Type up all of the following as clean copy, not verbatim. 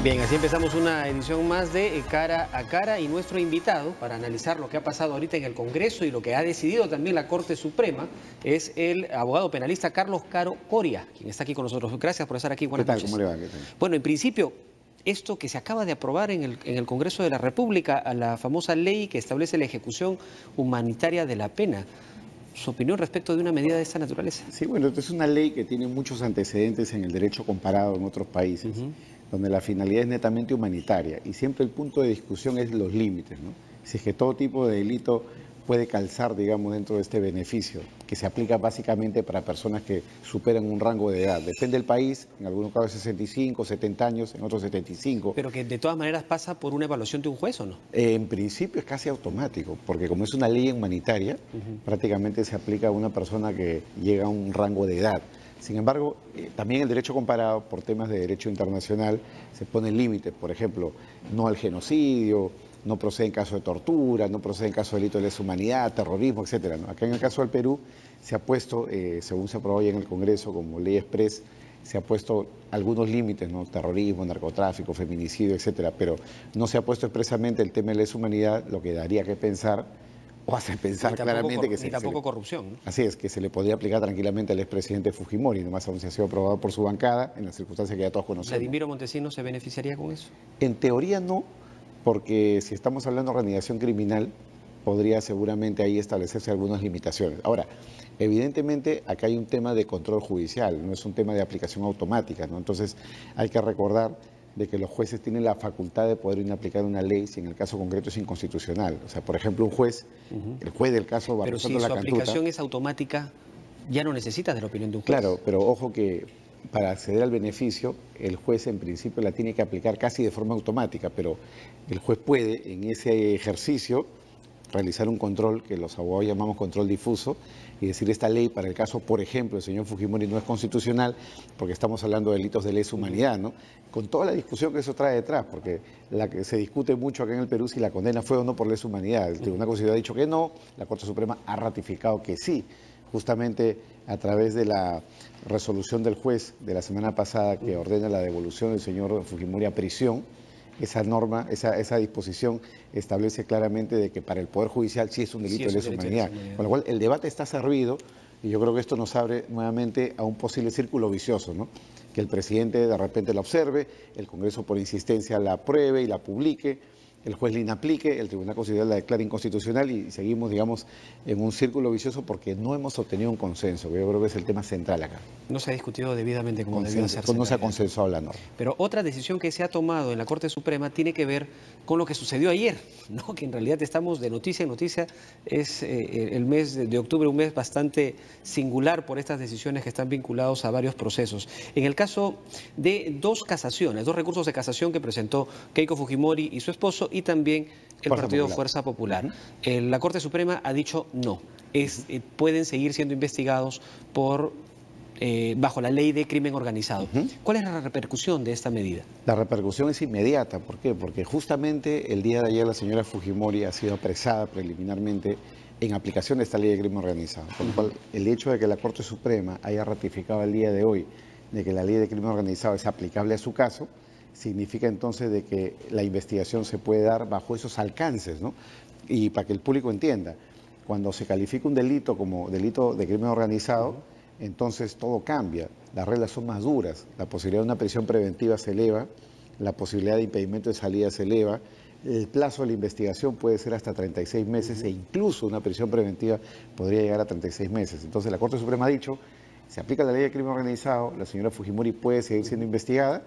Bien, así empezamos una edición más de Cara a Cara y nuestro invitado para analizar lo que ha pasado ahorita en el Congreso y lo que ha decidido también la Corte Suprema es el abogado penalista Carlos Caro Coria, quien está aquí con nosotros. Gracias por estar aquí. Buenas noches. ¿Qué tal? ¿Cómo le va? ¿Qué tal? Bueno, en principio, esto que se acaba de aprobar en el Congreso de la República, a la famosa ley que establece la ejecución humanitaria de la pena. ¿Su opinión respecto de una medida de esta naturaleza? Sí, bueno, esto es una ley que tiene muchos antecedentes en el derecho comparado en otros países, donde la finalidad es netamente humanitaria y siempre el punto de discusión es los límites, ¿no? Si es que todo tipo de delito puede calzar, digamos, dentro de este beneficio, que se aplica básicamente para personas que superan un rango de edad. Depende del país, en algunos casos 65, 70 años, en otros 75. Pero que de todas maneras pasa por una evaluación de un juez, ¿o no? En principio es casi automático, porque como es una ley humanitaria, prácticamente se aplica a una persona que llega a un rango de edad. Sin embargo, también el derecho comparado por temas de derecho internacional se pone límites, por ejemplo, no al genocidio, no procede en caso de tortura, no procede en caso de delito de lesa humanidad, terrorismo, etcétera, ¿no? Acá en el caso del Perú se ha puesto, según se aprobó ya en el Congreso como ley express, se ha puesto algunos límites, ¿no? Terrorismo, narcotráfico, feminicidio, etcétera, pero no se ha puesto expresamente el tema de lesa humanidad, lo que daría que pensar o hace pensar claramente que tampoco corrupción, ¿no? Así es, que se le podría aplicar tranquilamente al expresidente Fujimori, nomás aún se ha sido aprobado por su bancada en las circunstancias que ya todos conocemos. ¿Vladimiro Montesinos se beneficiaría con eso? En teoría no, porque si estamos hablando de organización criminal, podría seguramente ahí establecerse algunas limitaciones. Ahora, evidentemente acá hay un tema de control judicial, no es un tema de aplicación automática, ¿no? Entonces hay que recordar de que los jueces tienen la facultad de poder inaplicar una ley si en el caso concreto es inconstitucional. O sea, por ejemplo, un juez, el juez del caso Pero si su aplicación es automática, ya no necesitas de la opinión de un juez. Claro, pero ojo que para acceder al beneficio, el juez en principio la tiene que aplicar casi de forma automática, pero el juez puede en ese ejercicio realizar un control que los abogados llamamos control difuso y decir esta ley para el caso, por ejemplo, el señor Fujimori no es constitucional porque estamos hablando de delitos de lesa humanidad, ¿no? Con toda la discusión que eso trae detrás, porque la que se discute mucho acá en el Perú si la condena fue o no por lesa humanidad. El Tribunal Constitucional ha dicho que no, la Corte Suprema ha ratificado que sí, justamente a través de la resolución del juez de la semana pasada que ordena la devolución del señor Fujimori a prisión. Esa norma, esa disposición establece claramente de que para el Poder Judicial sí es un delito de lesa humanidad. Con lo cual el debate está servido y yo creo que esto nos abre nuevamente a un posible círculo vicioso, ¿no? Que el presidente de repente la observe, el Congreso por insistencia la apruebe y la publique, el juez la inaplique, el Tribunal Constitucional la declara inconstitucional y seguimos, digamos, en un círculo vicioso porque no hemos obtenido un consenso, que yo creo que es el tema central acá. No se ha discutido debidamente como debió hacerse. No se ha consensuado la norma. Pero otra decisión que se ha tomado en la Corte Suprema tiene que ver con lo que sucedió ayer, ¿no? Que en realidad estamos de noticia en noticia. Es el mes de octubre un mes bastante singular por estas decisiones que están vinculados a varios procesos. En el caso de dos casaciones, dos recursos de casación que presentó Keiko Fujimori y su esposo y también el partido Fuerza Popular. La Corte Suprema ha dicho no, pueden seguir siendo investigados por bajo la ley de crimen organizado. ¿Cuál es la repercusión de esta medida? La repercusión es inmediata. ¿Por qué? Porque justamente el día de ayer la señora Fujimori ha sido apresada preliminarmente en aplicación de esta ley de crimen organizado. Por lo cual, el hecho de que la Corte Suprema haya ratificado el día de hoy de que la ley de crimen organizado es aplicable a su caso, significa entonces de que la investigación se puede dar bajo esos alcances, ¿no? Y para que el público entienda, cuando se califica un delito como delito de crimen organizado, entonces todo cambia, las reglas son más duras, la posibilidad de una prisión preventiva se eleva, la posibilidad de impedimento de salida se eleva, el plazo de la investigación puede ser hasta 36 meses e incluso una prisión preventiva podría llegar a 36 meses. Entonces la Corte Suprema ha dicho, se aplica la ley de crimen organizado, la señora Fujimori puede seguir siendo investigada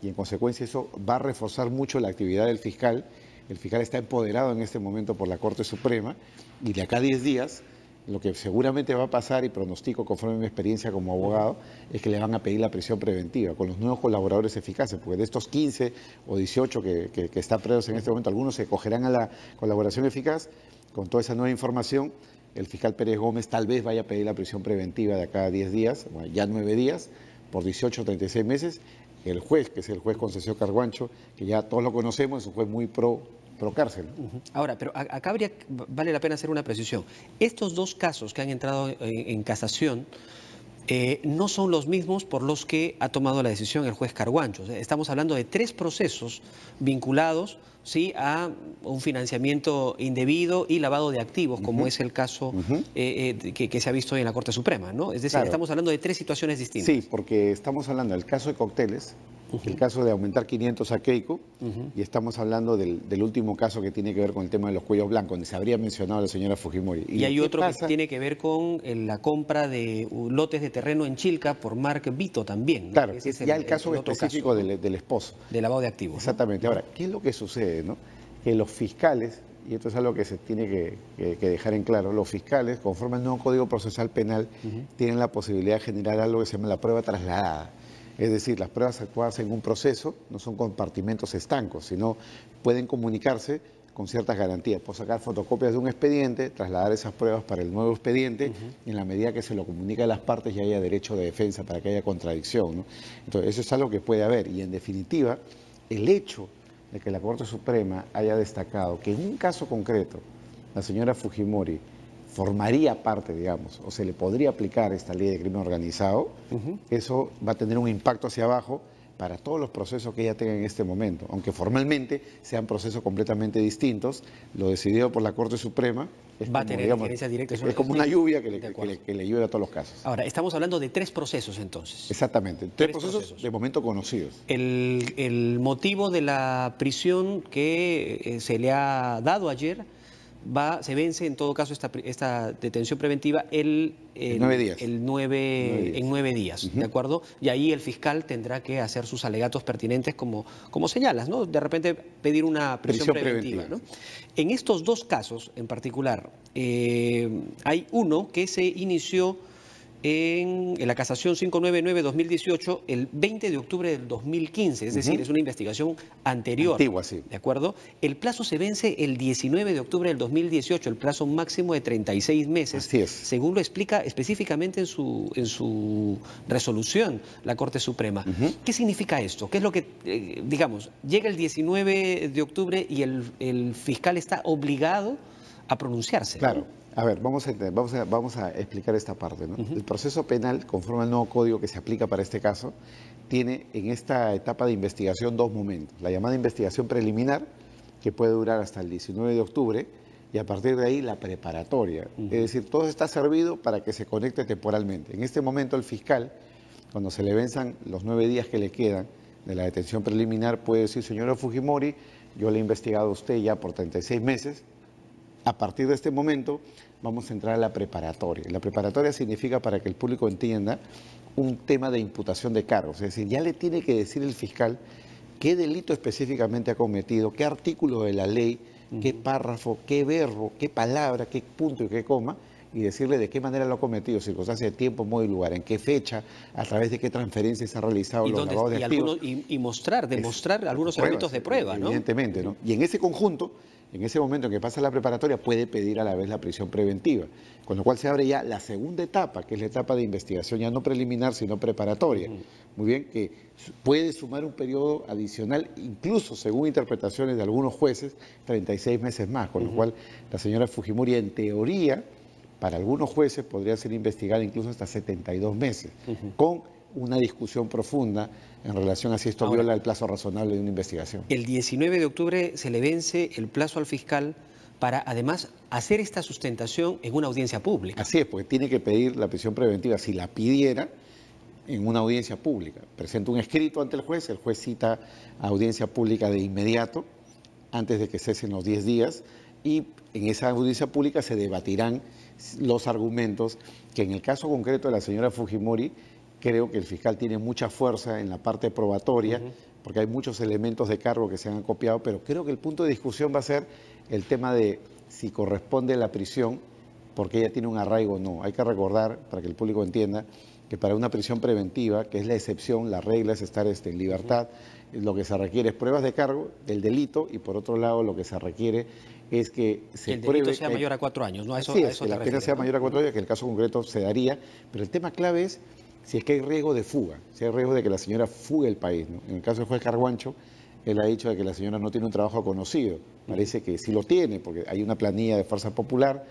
y en consecuencia eso va a reforzar mucho la actividad del fiscal. El fiscal está empoderado en este momento por la Corte Suprema y de acá a 10 días lo que seguramente va a pasar, y pronostico conforme a mi experiencia como abogado, es que le van a pedir la prisión preventiva con los nuevos colaboradores eficaces, porque de estos 15 o 18 que están presos en este momento, algunos se acogerán a la colaboración eficaz. Con toda esa nueva información, el fiscal Pérez Gómez tal vez vaya a pedir la prisión preventiva de acá a 10 días, bueno, ya 9 días, por 18 o 36 meses. El juez, que es el juez Concesión Carguancho, que ya todos lo conocemos, es un juez muy pro cárcel. Ahora, pero acá vale la pena hacer una precisión. Estos dos casos que han entrado en casación No son los mismos por los que ha tomado la decisión el juez Carguancho. O sea, estamos hablando de 3 procesos vinculados, ¿sí?, a un financiamiento indebido y lavado de activos, como es el caso que se ha visto hoy en la Corte Suprema, ¿no? Es decir, Claro. estamos hablando de 3 situaciones distintas. Sí, porque estamos hablando del caso de cócteles, el caso de aumentar 500 a Keiko, y estamos hablando del último caso que tiene que ver con el tema de los cuellos blancos, donde se habría mencionado a la señora Fujimori. Y hay otro que tiene que ver con la compra de lotes de terreno en Chilca por Mark Vito también, ¿no? Claro, Ese es ya el caso otro específico caso, ¿no?, del esposo. de lavado de activos, ¿no? Exactamente. Ahora, ¿qué es lo que sucede, no? Que los fiscales, y esto es algo que se tiene que dejar en claro, los fiscales, conforme al nuevo Código Procesal Penal, tienen la posibilidad de generar algo que se llama la prueba trasladada. Es decir, las pruebas actuadas en un proceso no son compartimentos estancos, sino pueden comunicarse con ciertas garantías. Puedo sacar fotocopias de un expediente, trasladar esas pruebas para el nuevo expediente, y en la medida que se lo comunique a las partes ya haya derecho de defensa para que haya contradicción, ¿no? Entonces, eso es algo que puede haber. Y en definitiva, el hecho de que la Corte Suprema haya destacado que en un caso concreto la señora Fujimori formaría parte, digamos, o se le podría aplicar esta ley de crimen organizado, eso va a tener un impacto hacia abajo para todos los procesos que ella tenga en este momento, aunque formalmente sean procesos completamente distintos. Lo decidido por la Corte Suprema es Va a como, tener digamos, injerencia directa. es como una lluvia que De le llueve a todos los casos. Ahora, estamos hablando de 3 procesos entonces. Exactamente, tres procesos de momento conocidos. El motivo de la prisión que se le ha dado ayer se vence en todo caso esta detención preventiva En 9 días. en 9 días, ¿de acuerdo? Y ahí el fiscal tendrá que hacer sus alegatos pertinentes como señalas, ¿no? De repente pedir una prisión preventiva, ¿no? En estos 2 casos en particular, hay uno que se inició en la casación 599-2018 el 20 de octubre del 2015, es decir, es una investigación anterior. Antigua, sí. ¿De acuerdo? El plazo se vence el 19 de octubre del 2018, el plazo máximo de 36 meses. Así es. Según lo explica específicamente en su resolución la Corte Suprema. ¿Qué significa esto? ¿Qué es lo que, digamos, llega el 19 de octubre y el fiscal está obligado a pronunciarse? Claro. A ver, vamos a explicar esta parte, ¿no? El proceso penal, conforme al nuevo código que se aplica para este caso, tiene en esta etapa de investigación 2 momentos. La llamada investigación preliminar, que puede durar hasta el 19 de octubre, y a partir de ahí la preparatoria. Es decir, todo está servido para que se conecte temporalmente. En este momento el fiscal, cuando se le venzan los 9 días que le quedan de la detención preliminar, puede decir: señora Fujimori, yo le he investigado a usted ya por 36 meses, a partir de este momento vamos a entrar a la preparatoria. La preparatoria significa, para que el público entienda, un tema de imputación de cargos. Es decir, ya le tiene que decir el fiscal qué delito específicamente ha cometido, qué artículo de la ley, qué párrafo, qué verbo, qué palabra, qué punto y qué coma, y decirle de qué manera lo ha cometido, circunstancia de tiempo, modo y lugar, en qué fecha, a través de qué transferencias se ha realizado los lavados de activos. Demostrar algunos elementos de prueba, ¿no? Evidentemente, ¿no? Y en ese conjunto, en ese momento en que pasa la preparatoria, puede pedir a la vez la prisión preventiva, con lo cual se abre ya la segunda etapa, que es la etapa de investigación ya no preliminar, sino preparatoria. Muy bien, que puede sumar un periodo adicional, incluso según interpretaciones de algunos jueces, 36 meses más, con lo cual la señora Fujimori, en teoría, para algunos jueces podría ser investigada incluso hasta 72 meses, con una discusión profunda en relación a si esto viola el plazo razonable de una investigación. El 19 de octubre se le vence el plazo al fiscal para, además, hacer esta sustentación en una audiencia pública. Así es, porque tiene que pedir la prisión preventiva. Si la pidiera en una audiencia pública, presenta un escrito ante el juez cita a audiencia pública de inmediato, antes de que cesen los 10 días, y en esa audiencia pública se debatirán los argumentos que, en el caso concreto de la señora Fujimori, creo que el fiscal tiene mucha fuerza en la parte probatoria, porque hay muchos elementos de cargo que se han copiado, pero creo que el punto de discusión va a ser el tema de si corresponde la prisión, porque ella tiene un arraigo o no. Hay que recordar, para que el público entienda, que para una prisión preventiva, que es la excepción, la regla es estar en libertad, lo que se requiere es pruebas de cargo del delito, y por otro lado lo que se requiere es que se el pruebe delito sea mayor a 4 años, ¿no? Sí, que la pena sea mayor a 4 años, que el caso concreto se daría, pero el tema clave es si es que hay riesgo de fuga, si hay riesgo de que la señora fugue el país, ¿no? En el caso del juez Carguancho, él ha dicho de que la señora no tiene un trabajo conocido. Parece que sí lo tiene, porque hay una planilla de Fuerza Popular,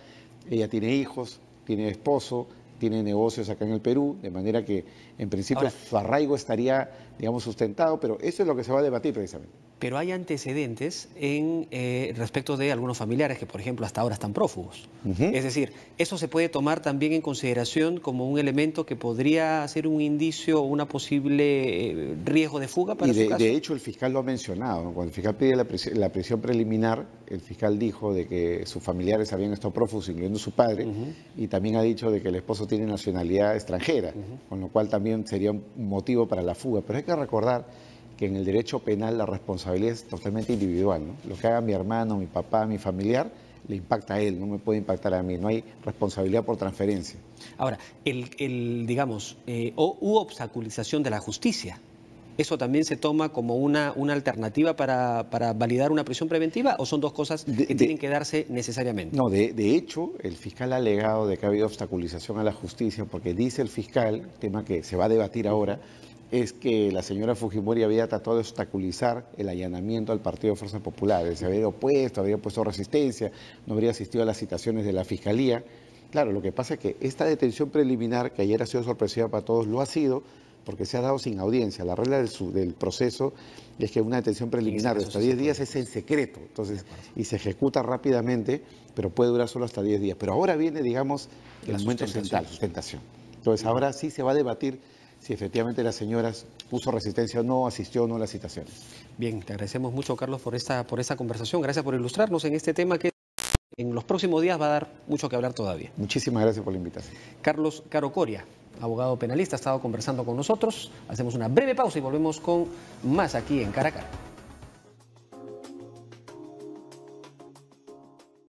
ella tiene hijos, tiene esposo, tiene negocios acá en el Perú, de manera que en principio Ahora, su arraigo estaría, digamos, sustentado, pero eso es lo que se va a debatir precisamente. pero hay antecedentes en respecto de algunos familiares que, por ejemplo, hasta ahora están prófugos. Ujú. Es decir, eso se puede tomar también en consideración como un elemento que podría ser un indicio o una posible riesgo de fuga para Y su caso. de hecho el fiscal lo ha mencionado, ¿no? Cuando el fiscal pide la prisión preliminar, el fiscal dijo de que sus familiares habían estado prófugos, incluyendo su padre, y también ha dicho de que el esposo tiene nacionalidad extranjera, con lo cual también sería un motivo para la fuga. Pero hay que recordar que en el derecho penal la responsabilidad es totalmente individual, ¿no? Lo que haga mi hermano, mi papá, mi familiar, le impacta a él, no me puede impactar a mí, no hay responsabilidad por transferencia. Ahora, digamos, hubo obstaculización de la justicia. ¿Eso también se toma como una alternativa para validar una prisión preventiva o son dos cosas que tienen que darse necesariamente? No, de hecho, el fiscal ha alegado de que ha habido obstaculización a la justicia porque dice el fiscal, tema que se va a debatir ahora, es que la señora Fujimori había tratado de obstaculizar el allanamiento al Partido de Fuerza Popular. Se había opuesto, había puesto resistencia, no habría asistido a las citaciones de la Fiscalía. Claro, lo que pasa es que esta detención preliminar, que ayer ha sido sorpresiva para todos, lo ha sido porque se ha dado sin audiencia. La regla del proceso es que una detención preliminar de hasta 10 días es en secreto, entonces, y se ejecuta rápidamente, pero puede durar solo hasta 10 días. Pero ahora viene, digamos, el momento central, sustentación. Entonces, ahora sí se va a debatir si efectivamente la señora puso resistencia o no, asistió o no a las citaciones. Bien, te agradecemos mucho, Carlos, por esta conversación. Gracias por ilustrarnos en este tema que en los próximos días va a dar mucho que hablar todavía. Muchísimas gracias por la invitación. Carlos Caro Coria, abogado penalista, ha estado conversando con nosotros. Hacemos una breve pausa y volvemos con más aquí en Cara a Cara.